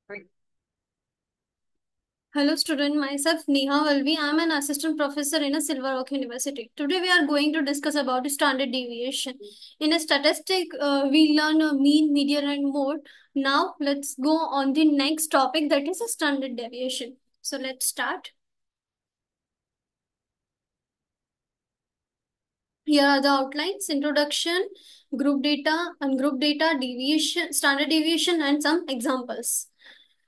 Right. Hello student, myself Neha Valvi. I am an assistant professor in a Silver Oak University. Today we are going to discuss about standard deviation. In a statistic, we learn a mean, median and mode. Now let's go on the next topic, that is a standard deviation. So let's start. Here are the outlines: introduction, group data, ungroup data, deviation, standard deviation and some examples.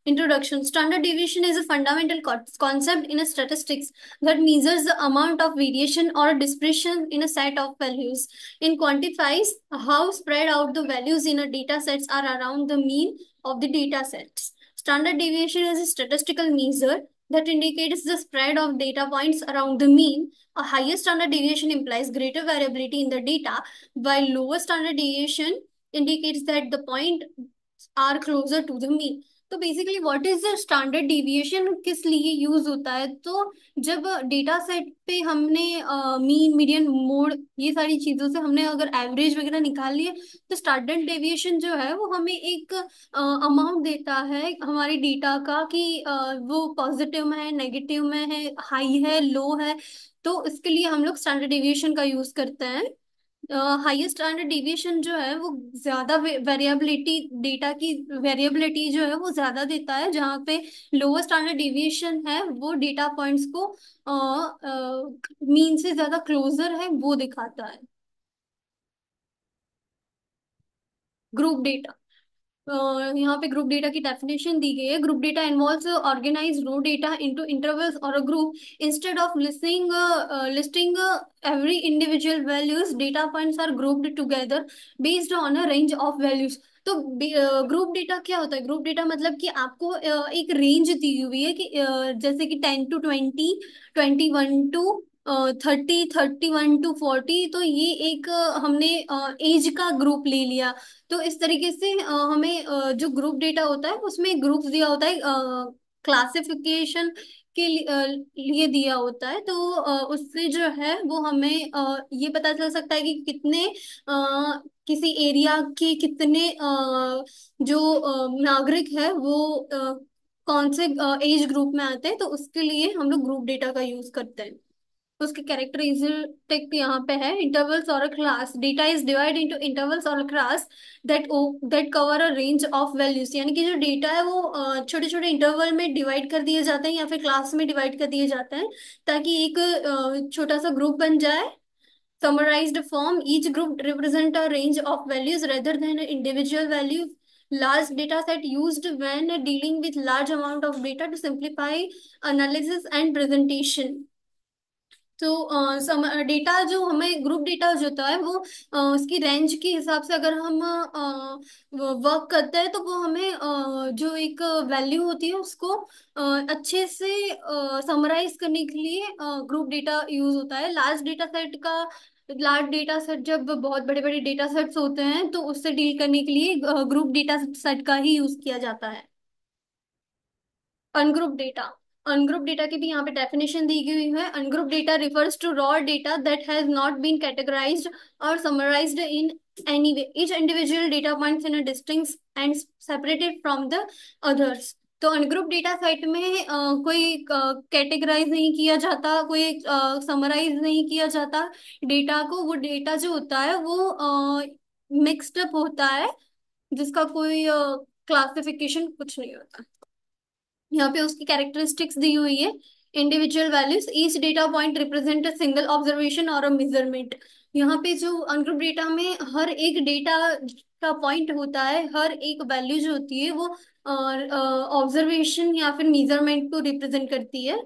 Introduction. Standard deviation is a fundamental concept in a statistics that measures the amount of variation or dispersion in a set of values. It quantifies how spread out the values in a data sets are around the mean of the data sets. Standard deviation is a statistical measure that indicates the spread of data points around the mean. A higher standard deviation implies greater variability in the data, while lower standard deviation indicates that the points are closer to the mean. तो basically what is the standard deviation, किस लिए use होता है? तो जब data set पे हमने mean, median, mode, ये सारी चीजों से हमने अगर एवरेज वगैरह निकाल लिए, तो स्टैंडर्ड डेविएशन जो है वो हमें एक अमाउंट देता है हमारे डेटा का कि वो पॉजिटिव में है, नेगेटिव में है, हाई है, लो है। तो इसके लिए हम लोग स्टैंडर्ड डेविएशन का यूज करते हैं। हाईएस्ट स्टैंडर्ड डिविएशन जो है वो ज्यादा वेरिएबिलिटी, डेटा की वेरिएबिलिटी जो है वो ज्यादा देता है, जहाँ पे लोअर स्टैंडर्ड डिविएशन है वो डेटा पॉइंट्स को मीन से ज्यादा क्लोजर है वो दिखाता है। Group data. यहाँ पे ग्रुप डेटा की डेफिनेशन दी गई है। ग्रुप डेटा इन्वॉल्व्स ऑर्गेनाइज रो डेटा इनटू इंटरवल्स और a group instead of listing every individual values. Data points are grouped together based on a range of values. तो group data क्या होता है? Group data मतलब कि आपको एक रेंज दी हुई है कि जैसे कि 10 to 20, 21 to 30, 31 to 40। तो ये एक हमने एज का ग्रुप ले लिया। तो इस तरीके से हमें जो ग्रुप डेटा होता है उसमें ग्रुप्स दिया होता है, क्लासिफिकेशन के लिए दिया होता है। तो उससे जो है वो हमें ये पता चल सकता है कि कितने किसी एरिया के कितने जो नागरिक है वो कौन से एज ग्रुप में आते हैं। तो उसके लिए हम लोग ग्रुप डेटा का यूज करते हैं। उसकी कैरेक्टरिस्टिक यहाँ पे है: इंटरवल्स और class. Data is divide into intervals और class that that cover a range of values. यानी कि जो डेटा है वो छोटे छोटे इंटरवल में डिवाइड कर दिए जाते हैं या फिर क्लास में डिवाइड कर दिए जाते हैं, ताकि एक छोटा सा ग्रुप बन जाए। Summarized form: each group represent a range of values rather than an individual value. Large data set used when dealing with large amount of data to simplify analysis and presentation. तो data जो हमें group data जो होता है वो उसकी range के हिसाब से अगर हम वर्क करते हैं तो वो हमें जो एक वैल्यू होती है उसको अच्छे से समराइज करने के लिए ग्रुप डेटा यूज होता है। लार्ज डेटा सेट, जब बहुत बड़े बड़े डेटा सेट्स होते हैं तो उससे डील करने के लिए ग्रुप डेटा सेट का ही यूज किया जाता है। Ungroup data. अनग्रुप डेटा की भी यहाँ पे डेफिनेशन दी गई है। Ungroup data refers to raw data that has not been categorised और summarised in any way. Each individual data points in a distinct and separated from the others. तो ungroup data set में कोई categorise नहीं किया जाता, कोई summarise नहीं किया जाता डेटा को। वो डेटा जो होता है वो मिक्स्ड अप होता है, जिसका कोई क्लासिफिकेशन कुछ नहीं होता। यहाँ पे उसकी कैरेक्टरिस्टिक्स दी हुई है: individual values, each data point represent a single observation और अ मेजरमेंट। यहाँ पे जो अनग्रुप डेटा में हर एक डेटा का पॉइंट होता है, हर एक वैल्यू जो होती है वो ऑब्जर्वेशन या फिर मेजरमेंट को रिप्रेजेंट करती है।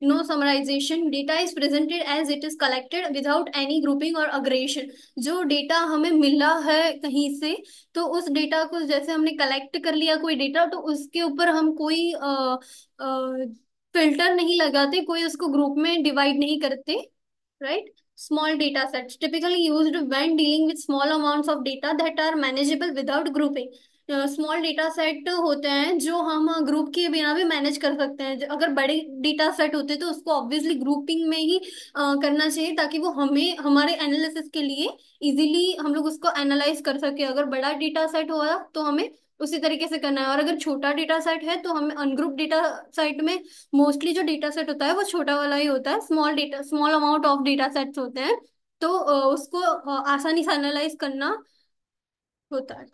No summarization: data is presented as it is collected without any grouping और अग्रेगेशन। जो डेटा हमें मिला है कहीं से, तो उस डेटा को जैसे हमने कलेक्ट कर लिया कोई डेटा, तो उसके ऊपर हम कोई फिल्टर नहीं लगाते, कोई उसको ग्रुप में डिवाइड नहीं करते। Right. Small data sets typically used when dealing with small amounts of data that are manageable without grouping. Small data set होते हैं जो हम ग्रुप के बिना भी मैनेज कर सकते हैं। अगर बड़े डेटा सेट होते तो उसको ऑब्वियसली ग्रुपिंग में ही करना चाहिए, ताकि वो हमें हमारे एनालिसिस के लिए इजीली हम लोग उसको एनालाइज कर सके। अगर बड़ा डेटा सेट हुआ तो हमें उसी तरीके से करना है। और अगर छोटा डेटा सेट है तो हमें अनग्रुप डेटा सेट में मोस्टली जो डेटा सेट होता है वो छोटा वाला ही होता है, small amount of data sets होते हैं, तो उसको आसानी से एनालाइज करना होता है।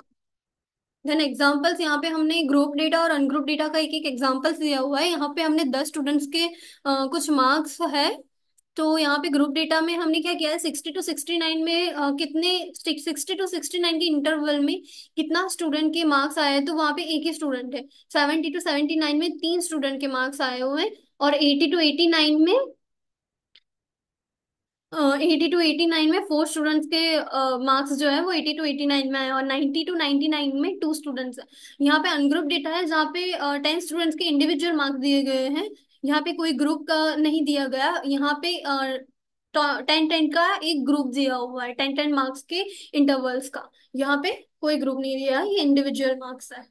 देन एग्जांपल्स, यहाँ पे हमने ग्रुप डेटा और अनग्रुप डेटा का एक एक एग्जांपल्स दिया हुआ है। यहाँ पे हमने 10 स्टूडेंट्स के कुछ मार्क्स है। तो यहाँ पे ग्रुप डेटा में हमने क्या किया है, 60 to 69 में कितने 60 to 69 के इंटरवल में कितना स्टूडेंट के मार्क्स आए हैं, तो वहाँ पे एक ही स्टूडेंट है। 70 to 79 में 3 स्टूडेंट के मार्क्स आए हुए हैं। और 80 to 89 में 80 to 89 में 4 स्टूडेंट्स के मार्क्स जो है वो 80 to 89 में आए, और 90 to 99 में 2 स्टूडेंट्स है। यहाँ पे अनग्रुप डेटा है जहाँ पे 10 स्टूडेंट्स के इंडिविजुअल मार्क्स दिए गए हैं। यहाँ पे कोई ग्रुप का नहीं दिया गया। यहाँ पे 10-10 का एक ग्रुप दिया हुआ है, 10-10 मार्क्स के इंटरवल्स का। यहाँ पे कोई ग्रुप नहीं दिया है, ये इंडिविजुअल मार्क्स है।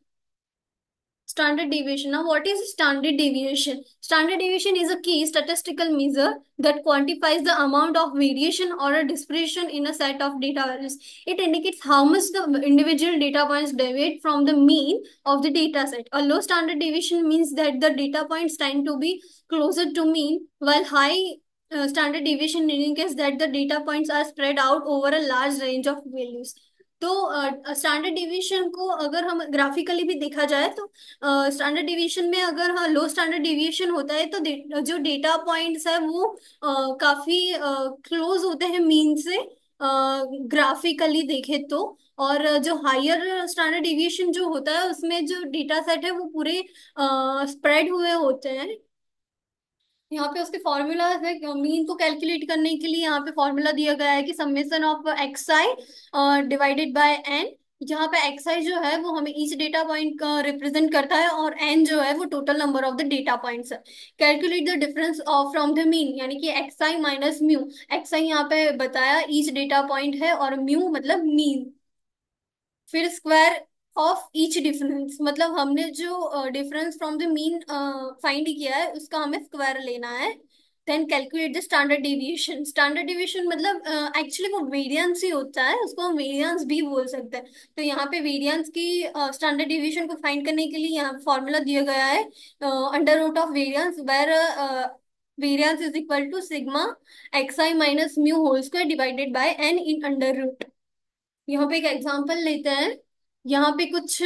Standard deviation. Now, what is standard deviation? Standard deviation is a key statistical measure that quantifies the amount of variation or a dispersion in a set of data values. It indicates how much the individual data points deviate from the mean of the data set. A low standard deviation means that the data points tend to be closer to mean, while high standard deviation indicates that the data points are spread out over a large range of values. तो standard deviation को अगर हम graphically भी देखा जाए तो standard deviation में अगर हाँ लो स्टैंडर्ड डेविएशन होता है तो जो डेटा पॉइंट्स है वो काफी क्लोज होते हैं मीन से, ग्राफिकली देखे तो। और जो हायर स्टैंडर्ड डेविएशन जो होता है उसमें जो डेटा सेट है वो पूरे स्प्रेड हुए होते हैं। यहाँ पे उसके फॉर्मूलाज है, मीन को कैलकुलेट करने के लिए यहाँ पे फॉर्मूला दिया गया है कि summation of x i divided by n. जहाँ पे एक्स आई जो है वो हमें ईच डेटा पॉइंट का रिप्रेजेंट करता है, और एन जो है वो total number of the data points है। Calculate the difference of from the mean, यानी कि x i minus mu. X i यहाँ पे बताया ईच डेटा पॉइंट है, और म्यू मतलब मीन। फिर स्क्वायर ऑफ ईच डिफरेंस, मतलब हमने जो difference from the mean find किया है उसका हमें स्क्वायर लेना है। Then calculate the standard deviation. Standard deviation मतलब एक्चुअली वो वेरिएंस ही होता है, उसको हम वेरिएंस भी बोल सकते हैं। तो यहाँ पे वेरिएंस की स्टैंडर्ड डेविएशन को फाइंड करने के लिए यहाँ फॉर्मूला दिया गया है, under root of variance, where variance is equal to sigma x i minus mu whole square divided by n in under root. यहाँ पे एक एग्जांपल लेते हैं। यहाँ पे कुछ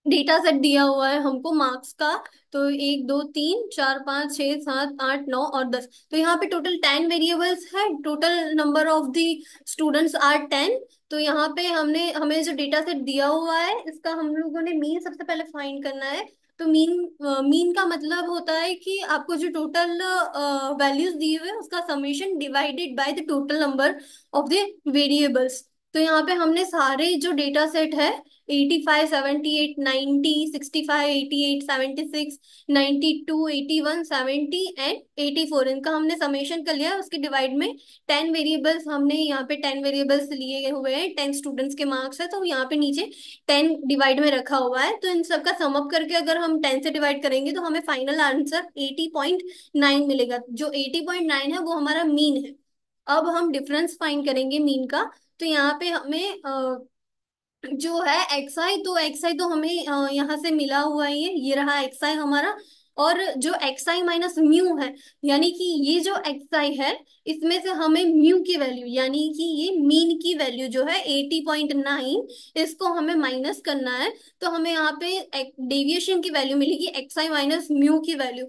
डेटा सेट दिया हुआ है हमको मार्क्स का। तो 1 2 3 4 5 6 7 8 9 और 10। तो यहाँ पे टोटल 10 वेरिएबल्स है, total number of the students are 10। तो यहाँ पे हमने हमें जो डेटा सेट दिया हुआ है इसका हम लोगों ने मीन सबसे पहले फाइंड करना है। तो मीन का मतलब होता है कि आपको जो टोटल वैल्यूज दिए हुए हैं उसका summation divided by the total number of the variables. तो यहाँ पे हमने सारे जो डेटा सेट है 85 78 90 65 88 76 92 81 70 एंड 84, इनका हमने समेशन कर लिया। उसके डिवाइड में 10 वेरिएबल्स, हमने यहाँ पे 10 वेरिएबल्स लिए हुए हैं, 10 स्टूडेंट्स के मार्क्स है तो यहाँ पे नीचे 10 डिवाइड में रखा हुआ है। तो इन सबका सम अप करके अगर हम 10 से डिवाइड करेंगे तो हमें फाइनल आंसर 80.9 मिलेगा। जो 80.9 है वो हमारा मीन है। अब हम डिफरेंस फाइंड करेंगे मीन का। तो यहाँ पे हमें जो है एक्स आई तो हमें यहाँ से मिला हुआ है, ये रहा एक्स आई हमारा। और जो एक्स आई माइनस म्यू है, यानी कि ये जो एक्स आई है इसमें से हमें म्यू की वैल्यू, यानी कि ये मीन की वैल्यू जो है 80.9, इसको हमें माइनस करना है। तो हमें यहाँ पे डेविएशन की वैल्यू मिलेगी एक्स आई माइनस म्यू की वैल्यू।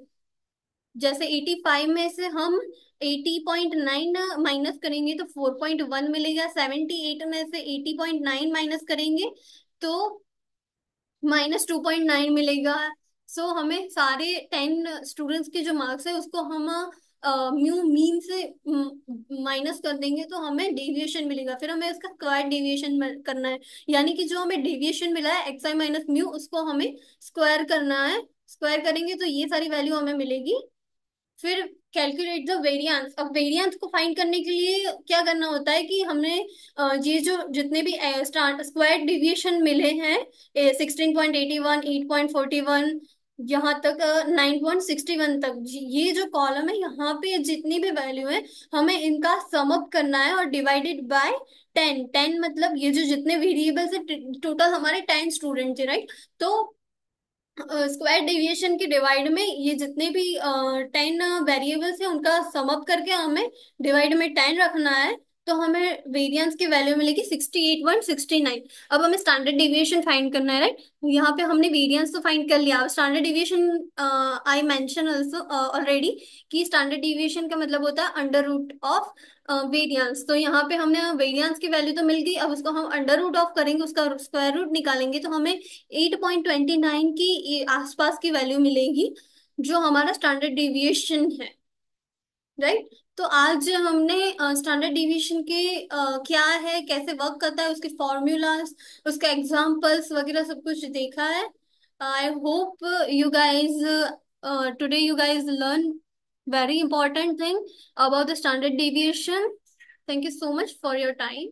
जैसे 85 में से हम 80.9 माइनस करेंगे तो 4.1 मिलेगा। 78 में से 80.9 माइनस करेंगे तो -2.9 मिलेगा। सो हमें सारे 10 स्टूडेंट्स के जो मार्क्स है उसको हम म्यू मीन से माइनस कर देंगे तो हमें डेविएशन मिलेगा। फिर हमें इसका स्क्वायर डेविएशन करना है, यानी कि जो हमें डेविएशन मिला है एक्स आई माइनस म्यू उसको हमें स्क्वायर करना है। स्क्वायर करेंगे तो ये सारी वैल्यू हमें मिलेगी। फिर कैलकुलेट द वेरिएंस। अब वेरिएंस को फाइंड करने के लिए क्या करना होता है कि हमने ये जो जितने भी स्क्वायर डिविएशन मिले हैं 16.81 8.41 यहाँ तक 9.61 तक, ये जो कॉलम है यहाँ पे जितनी भी वैल्यू है हमें इनका सम अप करना है और डिवाइडेड बाय 10 10 मतलब ये जो जितने वेरिएबल्स है, टोटल हमारे 10 स्टूडेंट थे, राइट? तो स्क्वायर डेविएशन के डिवाइड में ये जितने भी 10 वेरिएबल्स हैं उनका सम अप करके हमें डिवाइड में 10 रखना है। तो हमें वेरिएंस की वैल्यू मिलेगी 68.69। अब हमें स्टैंडर्ड डेविएशन फाइंड करना है, राइट? यहाँ पे हमने वेरिएंस तो फाइंड कर लिया। Standard deviation I mention also already कि स्टैंडर्ड डेविएशन का मतलब होता है अंडर रूट ऑफ वेरिएंस। तो यहाँ पे हमने वेरिएंस की वैल्यू तो मिल गई, अब उसको हम अंडर रूट ऑफ करेंगे, उसका स्क्वायर रूट निकालेंगे तो हमें 8.29 की आसपास की वैल्यू मिलेगी, जो हमारा स्टैंडर्ड डेविएशन है, राइट? तो आज हमने स्टैंडर्ड डेविएशन के क्या है, कैसे वर्क करता है, उसके फॉर्मूलाज, उसके एग्जांपल्स वगैरह सब कुछ देखा है। I hope you guys today you guys learn very important thing about the standard deviation. Thank you so much for your time.